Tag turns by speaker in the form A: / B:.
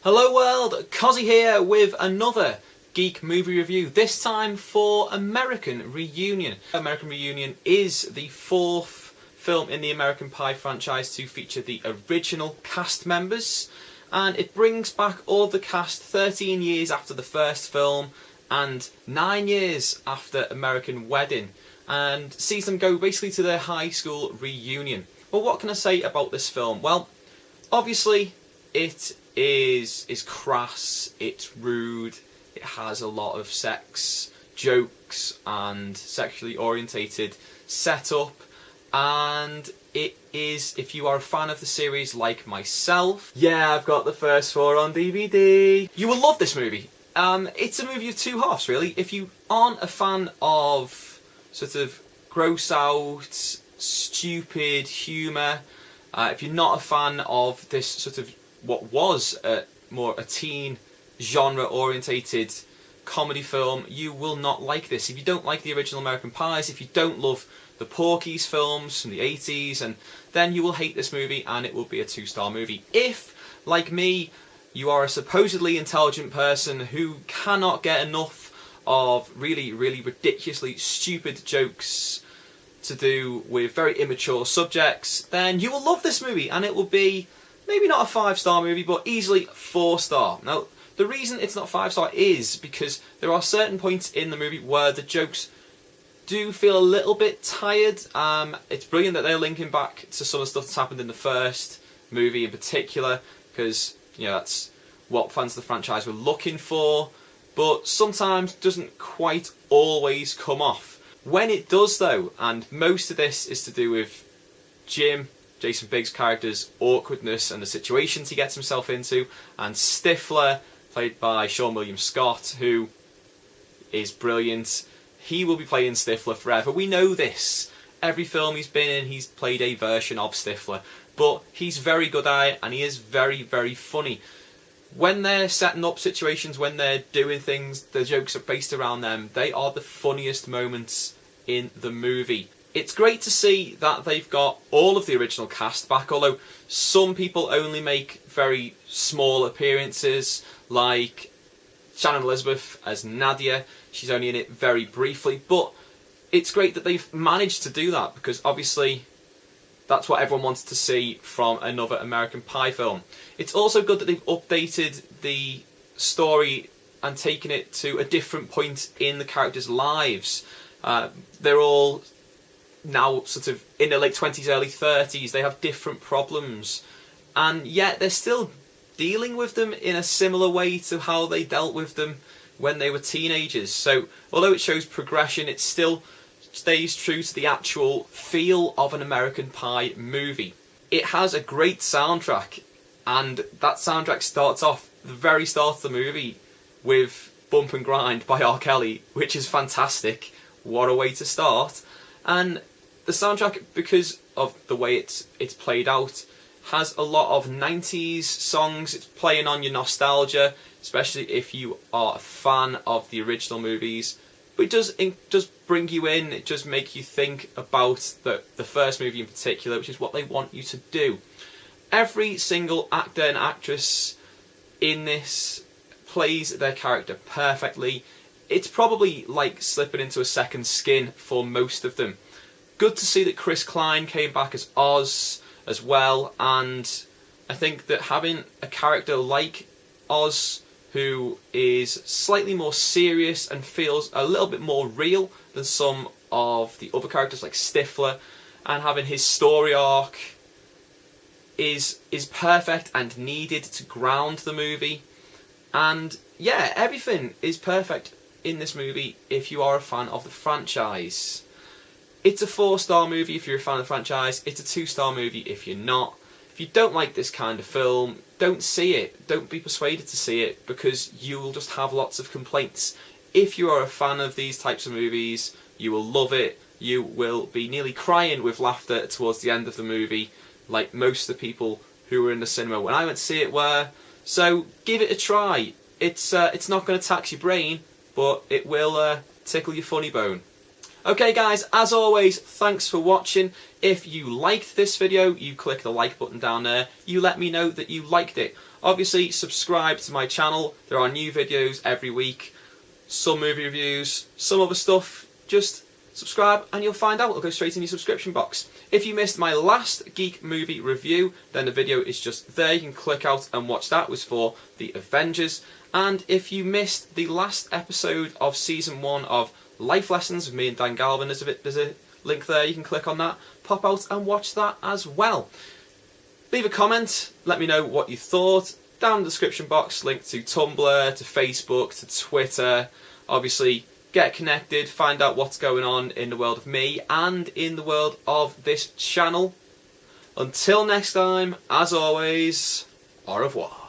A: Hello world, Cossy here with another Geek Movie review, this time for American Reunion. American Reunion is the fourth film in the American Pie franchise to feature the original cast members, and it brings back all of the cast 13 years after the first film and 9 years after American Wedding, and sees them go basically to their high school reunion. Well, what can I say about this film? Well, obviously it is crass, it's rude, it has a lot of sex jokes and sexually orientated setup, and it is, if you are a fan of the series like myself, yeah, I've got the first four on DVD, you will love this movie. It's a movie of two halves, really. If you aren't a fan of sort of gross out, stupid humour, if you're not a fan of this sort of what was more a teen genre orientated comedy film, you will not like this. If you don't like the original American Pies, if you don't love the Porky's films from the 80s, and then you will hate this movie and it will be a 2-star movie. If, like me, you are a supposedly intelligent person who cannot get enough of really ridiculously stupid jokes to do with very immature subjects, then you will love this movie and it will be maybe not a 5-star movie, but easily 4-star. Now, the reason it's not 5-star is because there are certain points in the movie where the jokes do feel a little bit tired. It's brilliant that they're linking back to some of the stuff that's happened in the first movie in particular, because, you know, that's what fans of the franchise were looking for, but sometimes doesn't quite always come off. When it does, though, and most of this is to do with Jason Biggs' character's awkwardness and the situations he gets himself into, and Stifler, played by Sean William Scott, who is brilliant. He will be playing Stifler forever. We know this. Every film he's been in, he's played a version of Stifler, but he's very good at it and he is very funny. When they're setting up situations, when they're doing things, the jokes are based around them. They are the funniest moments in the movie. It's great to see that they've got all of the original cast back, although some people only make very small appearances, like Shannon Elizabeth as Nadia. She's only in it very briefly, but it's great that they've managed to do that, because obviously that's what everyone wants to see from another American Pie film. It's also good that they've updated the story and taken it to a different point in the characters' lives. They're all now sort of in their late 20s, early 30s, they have different problems, and yet they're still dealing with them in a similar way to how they dealt with them when they were teenagers. So although it shows progression, it still stays true to the actual feel of an American Pie movie. It has a great soundtrack, and that soundtrack starts off the very start of the movie with Bump and Grind by R. Kelly, which is fantastic. What a way to start. And the soundtrack, because of the way it's played out, has a lot of 90s songs. It's playing on your nostalgia, especially if you are a fan of the original movies. But it does bring you in, it does make you think about the first movie in particular, which is what they want you to do. Every single actor and actress in this plays their character perfectly. It's probably like slipping into a second skin for most of them. Good to see that Chris Klein came back as Oz as well, and I think that having a character like Oz, who is slightly more serious and feels a little bit more real than some of the other characters like Stifler, and having his story arc is perfect and needed to ground the movie. And yeah, everything is perfect in this movie if you are a fan of the franchise. It's a 4-star movie if you're a fan of the franchise. It's a 2-star movie if you're not. If you don't like this kind of film, don't see it. Don't be persuaded to see it, because you will just have lots of complaints. If you are a fan of these types of movies, you will love it. You will be nearly crying with laughter towards the end of the movie, like most of the people who were in the cinema when I went to see it were. So give it a try. It's not going to tax your brain, but it will tickle your funny bone. Okay guys, as always, thanks for watching. If you liked this video, you click the like button down there. You let me know that you liked it. Obviously, subscribe to my channel. There are new videos every week, some movie reviews, some other stuff. Just subscribe and you'll find out. It'll go straight in your subscription box. If you missed my last Geek Movie review, then the video is just there. You can click out and watch that. It was for the Avengers. And if you missed the last episode of Season 1 of Life Lessons with me and Dan Galvin, there's a link there. You can click on that, pop out and watch that as well. Leave a comment, let me know what you thought. Down in the description box, link to Tumblr, to Facebook, to Twitter. Obviously, get connected, find out what's going on in the world of me and in the world of this channel. Until next time, as always, au revoir.